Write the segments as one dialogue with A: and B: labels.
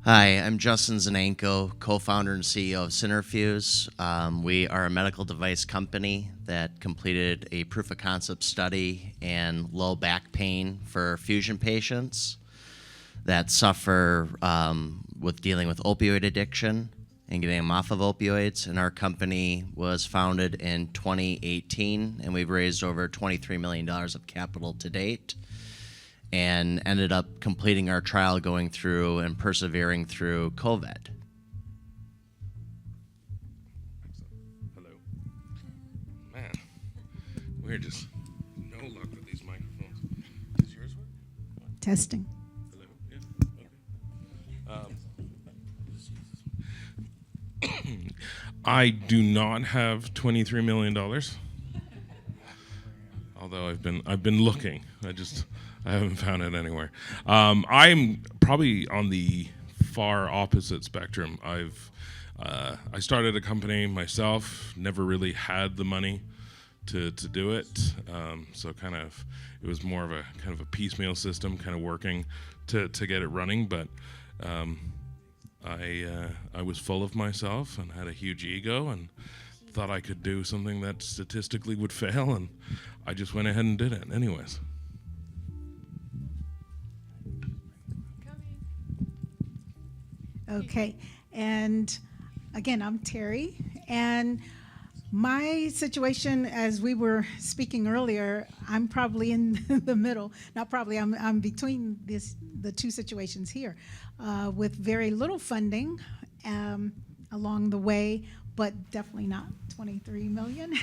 A: Hi, I'm Justin Zanenko, co-founder and CEO of Synerfuse. We are a medical device company that completed a proof of concept study in low back pain for fusion patients that suffer with dealing with opioid addiction and getting them off of opioids. And our company was founded in 2018, and we've raised over $23 million of capital to date, and ended up completing our trial, going through and persevering through COVID.
B: Hello. Man, we're just no luck with these microphones. Does yours work?
C: Testing.
B: Hello. Yeah. Okay. I do not have $23 million. Although I've been looking. I haven't found it anywhere. I'm probably on the far opposite spectrum. I started a company myself, never really had the money to do it. So it was more of a kind of a piecemeal system, kind of working to get it running. But I was full of myself and had a huge ego and thought I could do something that statistically would fail, and I just went ahead and did it anyways.
C: Okay, and again, I'm Terry, and my situation, as we were speaking earlier, I'm probably in the middle. Not probably, I'm between the two situations here, with very little funding along the way, but definitely not 23 million.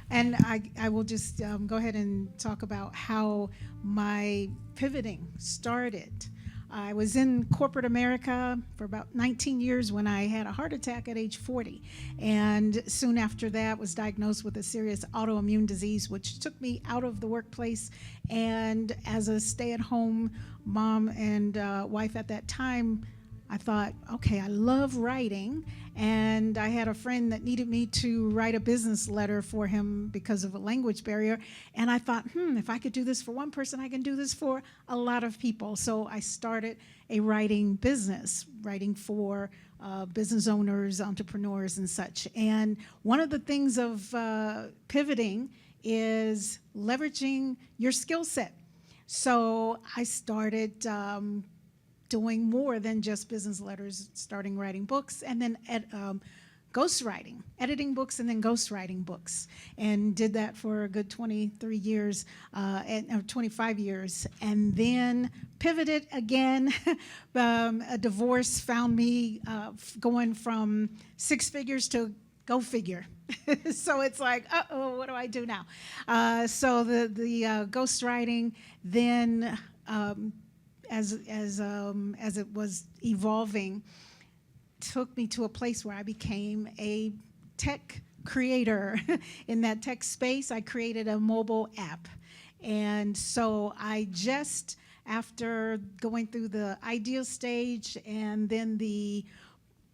C: And I will just go ahead and talk about how my pivoting started. I was in corporate America for about 19 years when I had a heart attack at age 40. And soon after that was diagnosed with a serious autoimmune disease, which took me out of the workplace. And as a stay-at-home mom and wife at that time, I thought, okay, I love writing, and I had a friend that needed me to write a business letter for him because of a language barrier, and I thought, if I could do this for one person, I can do this for a lot of people. So I started a writing business, writing for business owners, entrepreneurs, and such. And one of the things of pivoting is leveraging your skill set. So I started doing more than just business letters, starting writing books, and then ghostwriting, editing books, and then ghostwriting books, and did that for a good 23 years, or 25 years, and then pivoted again. A divorce found me going from six figures to go figure. So it's like, uh-oh, what do I do now? So the ghostwriting then, as it was evolving, took me to a place where I became a tech creator. In that tech space, I created a mobile app. And so I just, after going through the idea stage and then the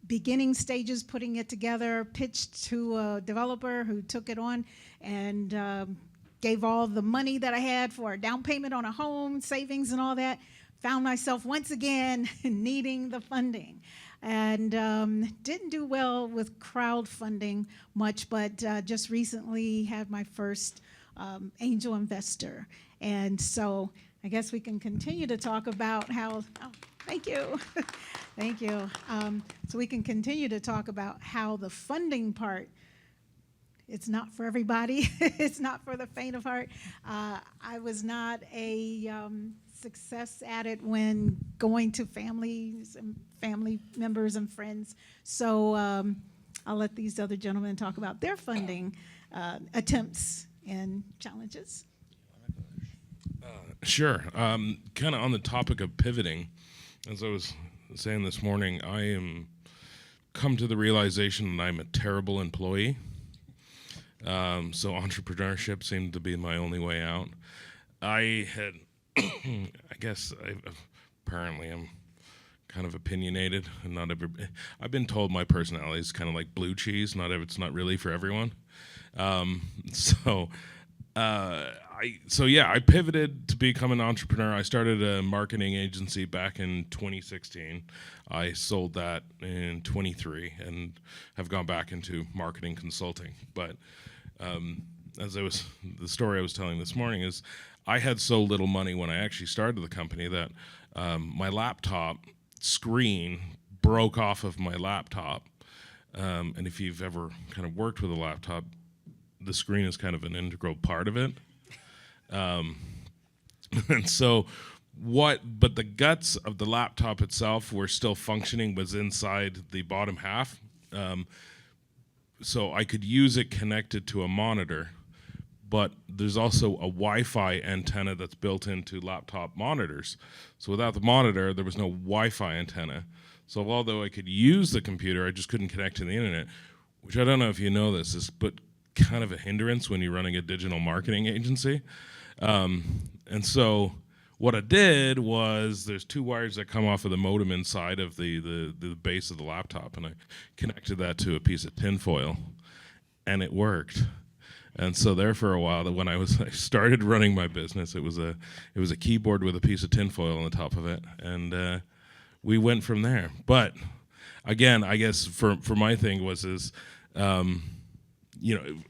C: beginning stages, putting it together, pitched to a developer who took it on and gave all the money that I had for a down payment on a home, savings and all that, found myself once again needing the funding, and didn't do well with crowdfunding much, but just recently had my first angel investor. And so I guess we can continue to talk about how, thank you. Thank you. So we can continue to talk about how the funding part, it's not for everybody. It's not for the faint of heart. I was not a success at it when going to families and family members and friends. So I'll let these other gentlemen talk about their funding attempts and challenges.
B: Sure. Kind of on the topic of pivoting, as I was saying this morning, I am come to the realization that I'm a terrible employee. So entrepreneurship seemed to be my only way out. I had, apparently I'm kind of opinionated, and not every. I've been told my personality is kind of like blue cheese. It's not really for everyone. So I pivoted to become an entrepreneur. I started a marketing agency back in 2016. I sold that in 23 and have gone back into marketing consulting. But the story I was telling this morning is I had so little money when I actually started the company that my laptop screen broke off of my laptop. And if you've ever kind of worked with a laptop, the screen is kind of an integral part of it. And so but the guts of the laptop itself were still functioning, was inside the bottom half. So I could use it connected to a monitor, but there's also a Wi-Fi antenna that's built into laptop monitors. So without the monitor, there was no Wi-Fi antenna. So although I could use the computer, I just couldn't connect to the internet, which I don't know if you know this, is but kind of a hindrance when you're running a digital marketing agency. And so what I did was there's two wires that come off of the modem inside of the base of the laptop, and I connected that to a piece of tinfoil, and it worked. And so there for a while, that when I started running my business, it was a keyboard with a piece of tinfoil on the top of it, and we went from there. But again, I guess for my thing was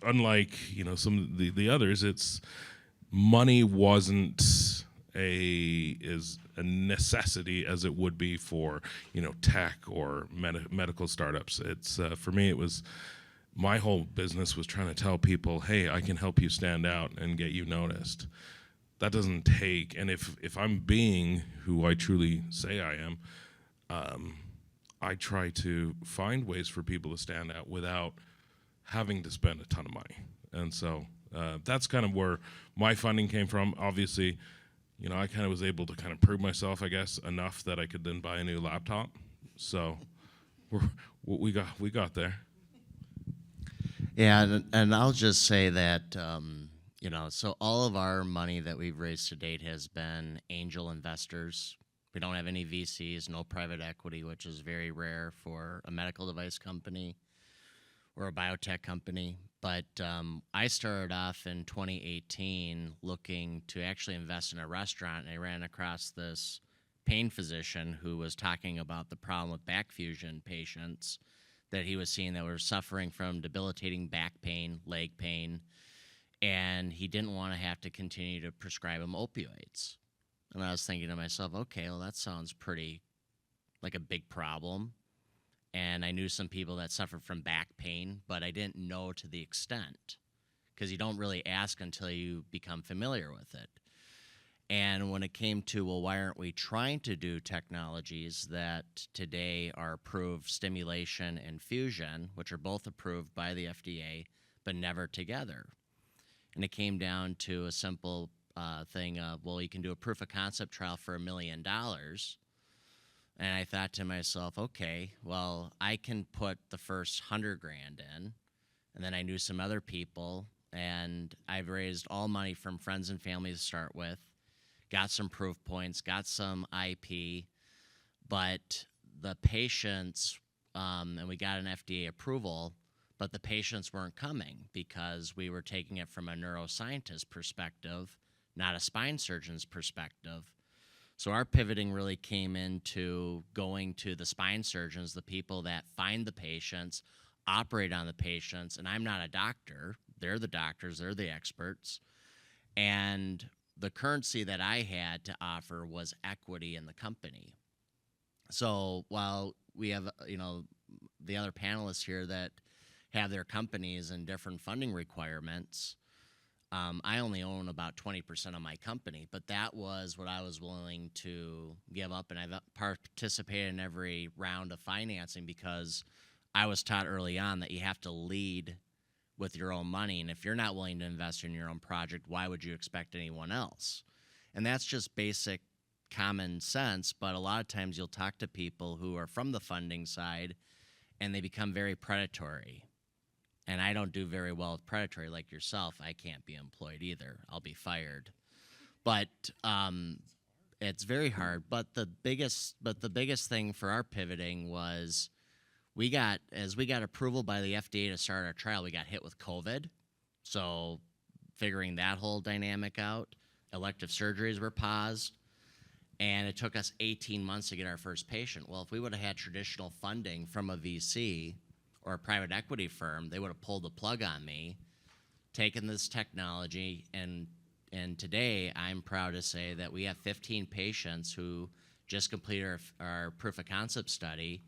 B: unlike some of the others, it's money wasn't a necessity as it would be for tech or medical startups. It's for me, it was my whole business was trying to tell people, hey, I can help you stand out and get you noticed. That doesn't take, and if I'm being who I truly say I am, I try to find ways for people to stand out without having to spend a ton of money. And so that's kind of where my funding came from. Obviously, I kind of was able to kind of prove myself, I guess, enough that I could then buy a new laptop. So we got there.
A: Yeah, and I'll just say that, so all of our money that we've raised to date has been angel investors. We don't have any VCs, no private equity, which is very rare for a medical device company or a biotech company. But I started off in 2018 looking to actually invest in a restaurant, and I ran across this pain physician who was talking about the problem with back fusion patients that he was seeing that were suffering from debilitating back pain, leg pain, and he didn't want to have to continue to prescribe them opioids. And I was thinking to myself, okay, well, that sounds pretty like a big problem. And I knew some people that suffered from back pain, but I didn't know to the extent, because you don't really ask until you become familiar with it. And when it came to, well, why aren't we trying to do technologies that today are approved, stimulation and fusion, which are both approved by the FDA, but never together? And it came down to a simple thing of, well, you can do a proof of concept trial for $1 million. And I thought to myself, okay, well, I can put the first 100 grand in. And then I knew some other people, and I've raised all money from friends and family to start with, got some proof points, got some IP, but the patients, and we got an FDA approval, but the patients weren't coming because we were taking it from a neuroscientist perspective, not a spine surgeon's perspective. So our pivoting really came into going to the spine surgeons, the people that find the patients, operate on the patients, and I'm not a doctor. They're the doctors, they're the experts. And the currency that I had to offer was equity in the company. So while we have, the other panelists here that have their companies and different funding requirements, I only own about 20% of my company, but that was what I was willing to give up, and I've participated in every round of financing because I was taught early on that you have to lead with your own money, and if you're not willing to invest in your own project, why would you expect anyone else? And that's just basic common sense, but a lot of times you'll talk to people who are from the funding side, and they become very predatory. And I don't do very well with predatory like yourself. I can't be employed either. I'll be fired. But it's very hard. But the biggest thing for our pivoting was as we got approval by the FDA to start our trial, we got hit with COVID. So figuring that whole dynamic out. Elective surgeries were paused, and it took us 18 months to get our first patient. Well, if we would have had traditional funding from a VC or a private equity firm, they would have pulled the plug on me, taken this technology, and today I'm proud to say that we have 15 patients who just completed our proof of concept study.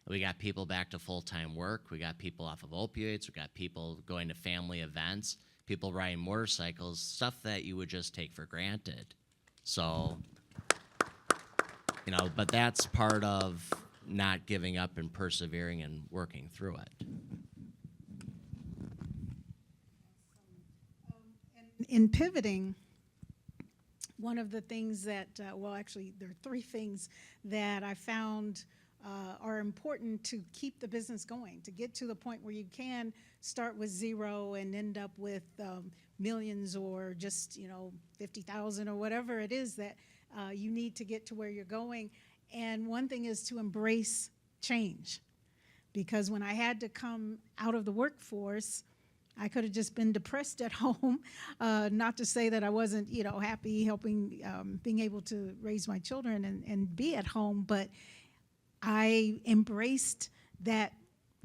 A: We got people back to full-time work. We got people off of opioids. We got people going to family events, people riding motorcycles, stuff that you would just take for granted. So, but that's part of not giving up and persevering and working through it.
C: In pivoting, one of the things that, actually, there are three things that I found are important to keep the business going, to get to the point where you can start with zero and end up with millions or just, 50,000 or whatever it is that you need to get to where you're going. And one thing is to embrace change. Because when I had to come out of the workforce, I could have just been depressed at home. Not to say that I wasn't, happy helping, being able to raise my children and be at home, but I embraced that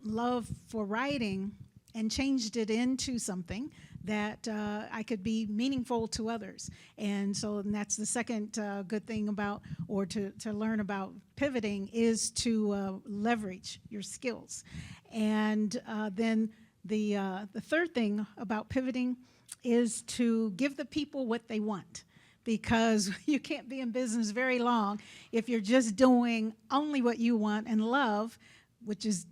C: love for writing and changed it into something that I could be meaningful to others. And that's the second good thing about, or to learn about pivoting, is to leverage your skills. And then the third thing about pivoting is to give the people what they want, because you can't be in business very long if you're just doing only what you want and love,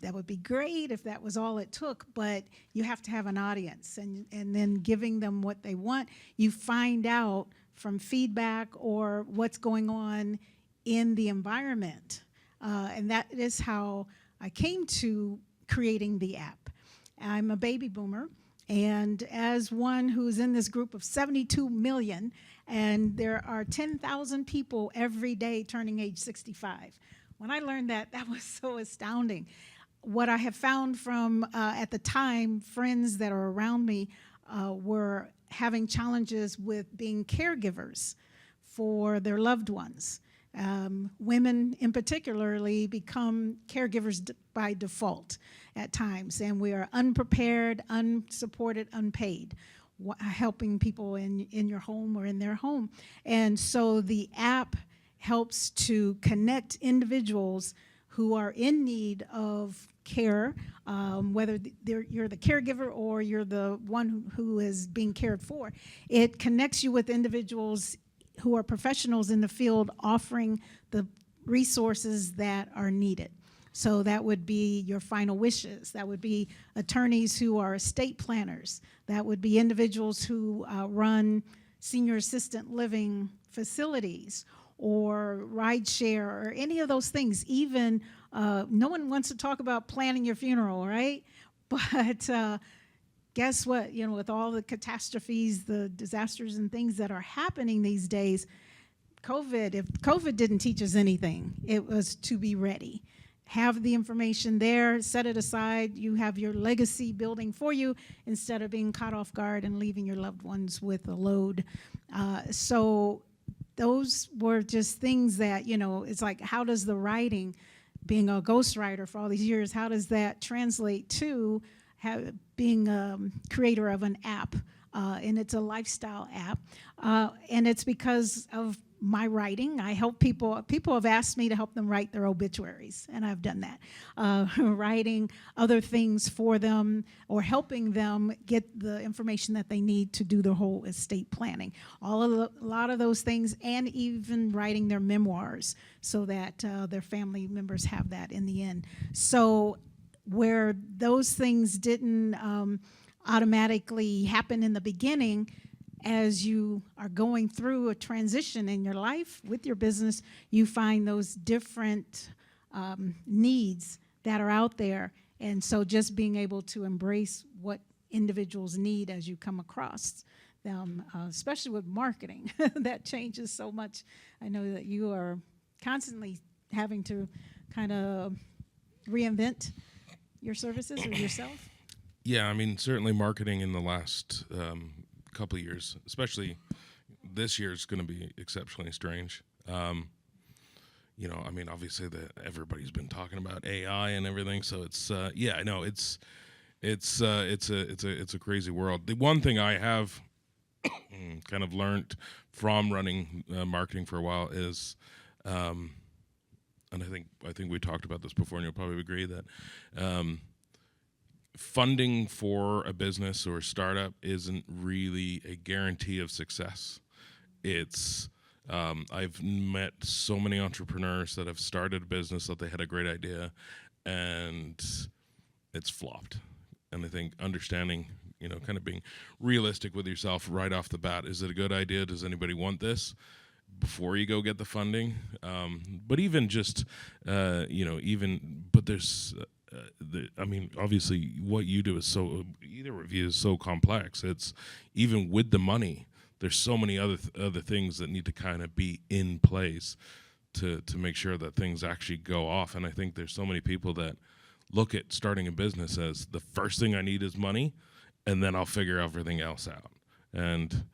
C: that would be great if that was all it took, but you have to have an audience, and then giving them what they want. You find out from feedback or what's going on in the environment, and that is how I came to creating the app. I'm a baby boomer, and as one who's in this group of 72 million, and there are 10,000 people every day turning age 65. When I learned that was so astounding. What I have found from, at the time, friends that are around me were having challenges with being caregivers for their loved ones. Women in particularly become caregivers by default at times, and we are unprepared, unsupported, unpaid, helping people in your home or in their home. And so the app helps to connect individuals who are in need of care, whether you're the caregiver or you're the one who is being cared for. It connects you with individuals who are professionals in the field offering the resources that are needed. So that would be your final wishes. That would be attorneys who are estate planners. That would be individuals who run senior assistant living facilities or ride share or any of those things. Even no one wants to talk about planning your funeral, right? But guess what? With all the catastrophes, the disasters and things that are happening these days, if COVID didn't teach us anything, it was to be ready. Have the information there, set it aside. You have your legacy building for you instead of being caught off guard and leaving your loved ones with a load. So those were just things that, it's like, how does the writing, being a ghostwriter for all these years, how does that translate to being a creator of an app? And it's a lifestyle app. And it's because of my writing. I help people. People have asked me to help them write their obituaries, and I've done that. Writing other things for them or helping them get the information that they need to do their whole estate planning. A lot of those things, and even writing their memoirs so that their family members have that in the end. So where those things didn't automatically happen in the beginning, as you are going through a transition in your life with your business, you find those different needs that are out there. And so just being able to embrace what individuals need as you come across them, especially with marketing, that changes so much. I know that you are constantly having to kind of reinvent your services or yourself.
B: Yeah, I mean, certainly marketing in the last couple of years, especially this year, is going to be exceptionally strange. I mean, obviously, everybody's been talking about AI and everything, so it's I know it's a crazy world. The one thing I have kind of learned from running marketing for a while is, and I think we talked about this before, and you'll probably agree that funding for a business or a startup isn't really a guarantee of success. It's I've met so many entrepreneurs that have started a business that they had a great idea and it's flopped. And I think understanding, kind of being realistic with yourself right off the bat. Is it a good idea? Does anybody want this? Before you go get the funding. But even just, but there's, I mean, obviously what you do is either of you is so complex. It's even with the money, there's so many other things that need to kind of be in place to make sure that things actually go off. And I think there's so many people that look at starting a business as the first thing I need is money, and then I'll figure everything else out. And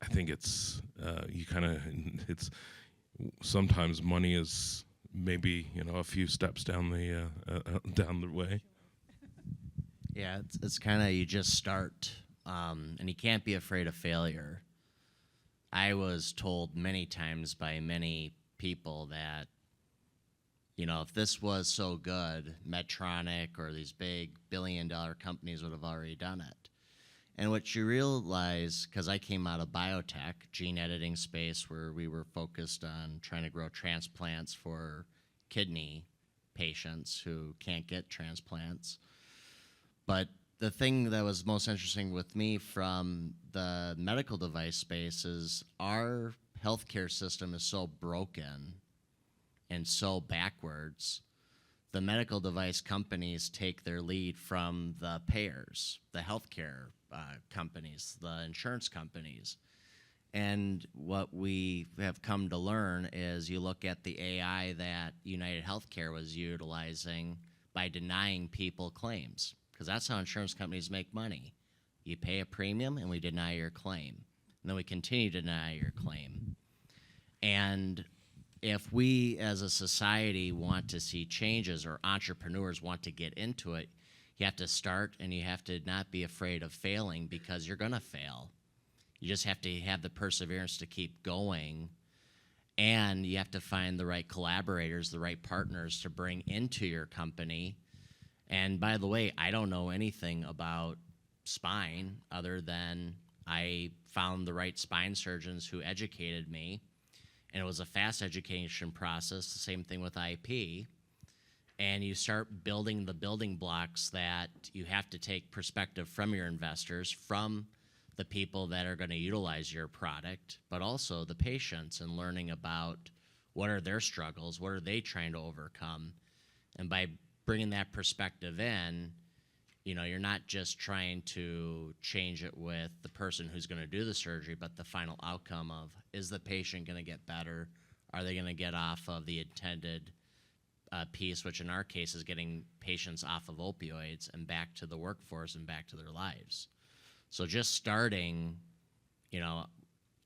B: I think it's it's sometimes money is maybe a few steps down the way.
A: Yeah, it's kind of, you just start, and you can't be afraid of failure. I was told many times by many people that, if this was so good, Medtronic or these big billion-dollar companies would have already done it. And what you realize, because I came out of biotech, gene editing space, where we were focused on trying to grow transplants for kidney patients who can't get transplants. But the thing that was most interesting with me from the medical device space is our healthcare system is so broken and so backwards. The medical device companies take their lead from the payers, the healthcare companies, the insurance companies. And what we have come to learn is you look at the AI that United Healthcare was utilizing by denying people claims, because that's how insurance companies make money. You pay a premium and we deny your claim. And then we continue to deny your claim. And if we as a society want to see changes, or entrepreneurs want to get into it, you have to start, and you have to not be afraid of failing, because you're going to fail. You just have to have the perseverance to keep going, and you have to find the right collaborators, the right partners to bring into your company. And by the way, I don't know anything about spine other than I found the right spine surgeons who educated me. And it was a fast education process, the same thing with IP. And you start building the building blocks that you have to take perspective from your investors, from the people that are going to utilize your product, but also the patients, and learning about what are their struggles, what are they trying to overcome. And by bringing that perspective in, you're not just trying to change it with the person who's going to do the surgery, but the final outcome of, is the patient going to get better? Are they going to get off of the intended piece, which in our case is getting patients off of opioids and back to the workforce and back to their lives? So just starting,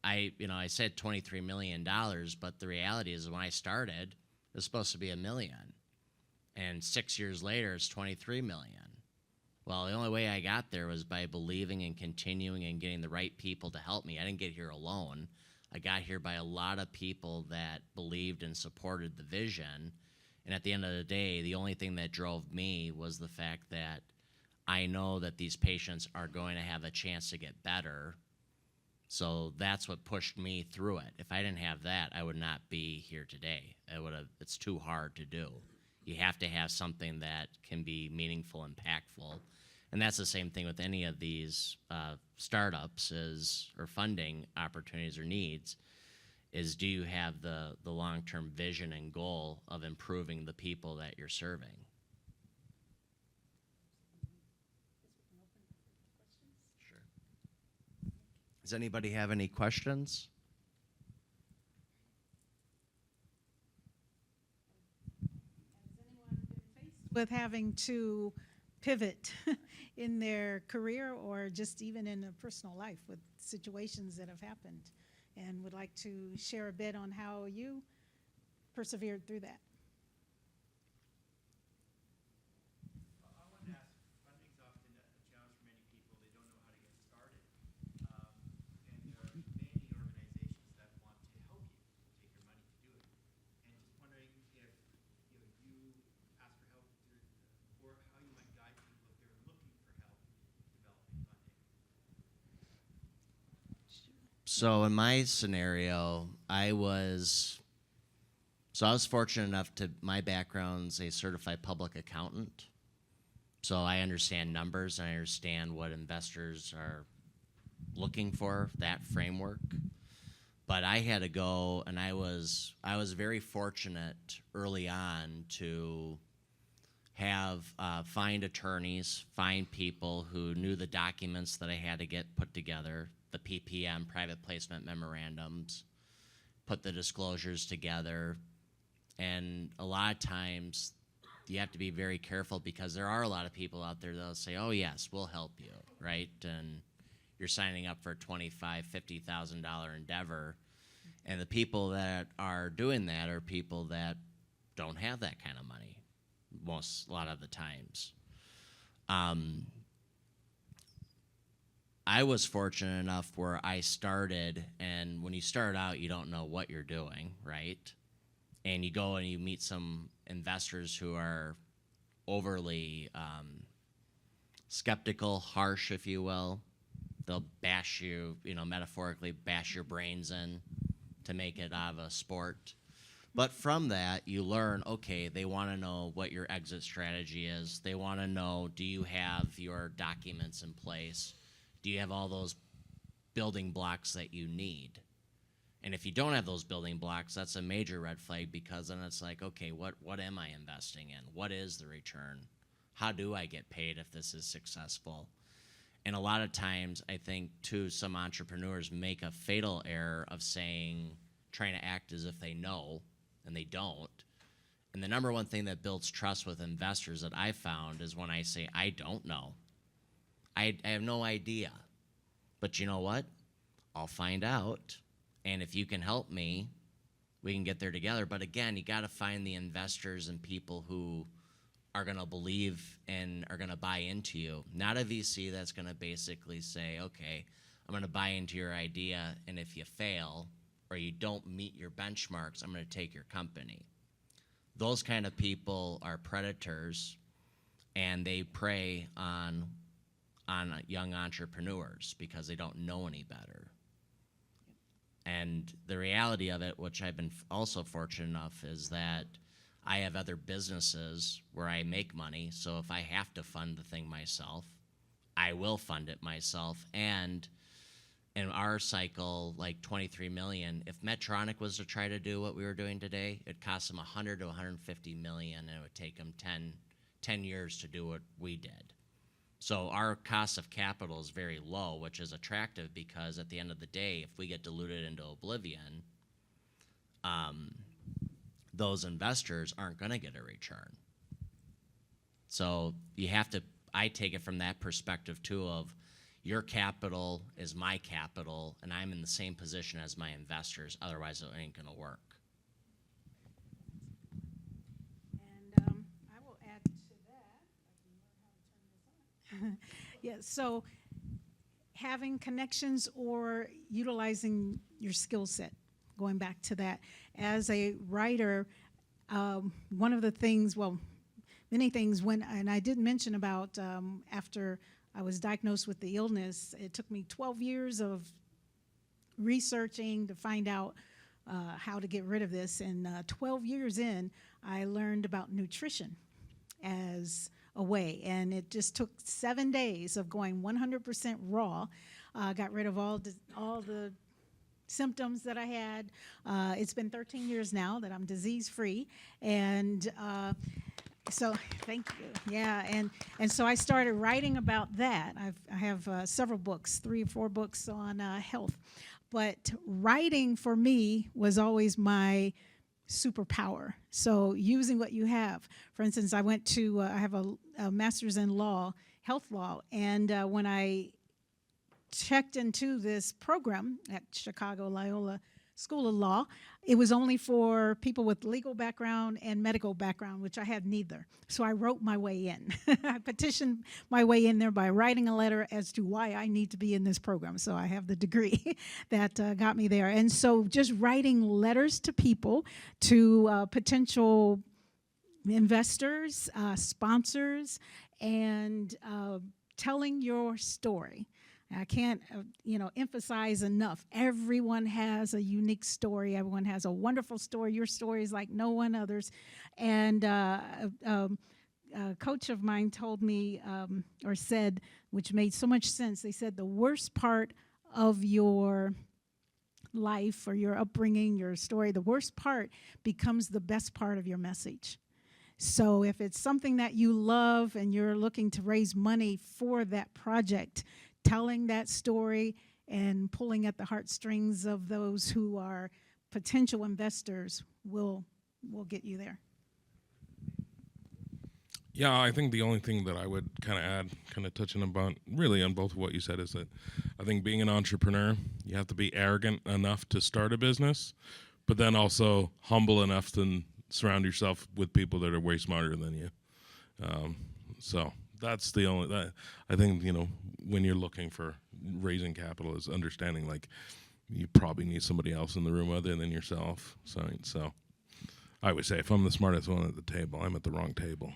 A: I said $23 million, but the reality is when I started, it was supposed to be $1 million. And 6 years later, it's $23 million. Well, the only way I got there was by believing and continuing and getting the right people to help me. I didn't get here alone. I got here by a lot of people that believed and supported the vision. And at the end of the day, the only thing that drove me was the fact that I know that these patients are going to have a chance to get better. So that's what pushed me through it. If I didn't have that, I would not be here today. It's too hard to do. You have to have something that can be meaningful, impactful. And that's the same thing with any of these startups or funding opportunities or needs, is do you have the long-term vision and goal of improving the people that you're serving? Sure. Does anybody have any questions?
C: With having to pivot in their career or just even in their personal life with situations that have happened, and would like to share a bit on how you persevered through that.
D: I wanted to ask, funding's often a challenge for many people. They don't know how to get started. And there are many organizations that want to help you take your money to do it. And just wondering if you ask for help or how you might guide people if they're looking for help developing funding.
A: So in my scenario, I was fortunate enough to, my background's a certified public accountant. So I understand numbers and I understand what investors are looking for, that framework. But I had to go, and I was very fortunate early on to have find attorneys, find people who knew the documents that I had to get put together, the PPM, private placement memorandums, put the disclosures together. And a lot of times you have to be very careful because there are a lot of people out there that'll say, oh yes, we'll help you, right? And you're signing up for a $25,000, $50,000 endeavor. And the people that are doing that are people that don't have that kind of money a lot of the times. I was fortunate enough where I started, and when you start out, you don't know what you're doing, right? And you go and you meet some investors who are overly skeptical, harsh, if you will. They'll bash you, metaphorically bash your brains in to make it out of a sport. But from that, you learn, okay, they want to know what your exit strategy is. They want to know, do you have your documents in place? Do you have all those building blocks that you need? And if you don't have those building blocks, that's a major red flag, because then it's like, okay, what am I investing in? What is the return? How do I get paid if this is successful? And a lot of times, I think, too, some entrepreneurs make a fatal error of trying to act as if they know, and they don't. And the number one thing that builds trust with investors that I found is when I say, I don't know. I have no idea. But you know what? I'll find out. And if you can help me, we can get there together. But again, you got to find the investors and people who are going to believe and are going to buy into you. Not a VC that's going to basically say, okay, I'm going to buy into your idea, and if you fail or you don't meet your benchmarks, I'm going to take your company. Those kind of people are predators, and they prey on young entrepreneurs because they don't know any better. And the reality of it, which I've been also fortunate enough, is that I have other businesses where I make money. So if I have to fund the thing myself, I will fund it myself. And in our cycle, like 23 million, if Medtronic was to try to do what we were doing today, it cost them 100 to 150 million, and it would take them 10 years to do what we did. So our cost of capital is very low, which is attractive because at the end of the day, if we get diluted into oblivion, those investors aren't going to get a return. So you have to, I take it from that perspective too, of your capital is my capital, and I'm in the same position as my investors, otherwise it ain't going to work.
C: And I will add to that. I can learn how to turn this on. Yeah, so having connections or utilizing your skill set, going back to that. As a writer, one of the things, well, many things, and I did mention about after I was diagnosed with the illness, it took me 12 years of researching to find out how to get rid of this. And 12 years in, I learned about nutrition as a way. And it just took 7 days of going 100% raw. Got rid of all the symptoms that I had. It's been 13 years now that I'm disease-free. And so thank you. Yeah, and so I started writing about that. I have several books, 3 or 4 books on health. But writing for me was always my superpower. So using what you have. For instance, I went to, I have a master's in law, health law, and when I checked into this program at Chicago Loyola School of Law, it was only for people with legal background and medical background, which I have neither. So I wrote my way in. I petitioned my way in there by writing a letter as to why I need to be in this program. So I have the degree that got me there. And so just writing letters to people, to potential investors, sponsors, and telling your story. I can't, emphasize enough. Everyone has a unique story. Everyone has a wonderful story. Your story is like no one other's. And a coach of mine told me, or said, which made so much sense. They said the worst part of your life or your upbringing, your story, the worst part becomes the best part of your message. So if it's something that you love and you're looking to raise money for that project, telling that story and pulling at the heartstrings of those who are potential investors will get you there.
B: Yeah, I think the only thing that I would kind of add, kind of touching about really on both of what you said, is that I think being an entrepreneur, you have to be arrogant enough to start a business, but then also humble enough to surround yourself with people that are way smarter than you. So that's the only, that I think, when you're looking for raising capital, is understanding like you probably need somebody else in the room other than yourself. So I would say if I'm the smartest one at the table, I'm at the wrong table.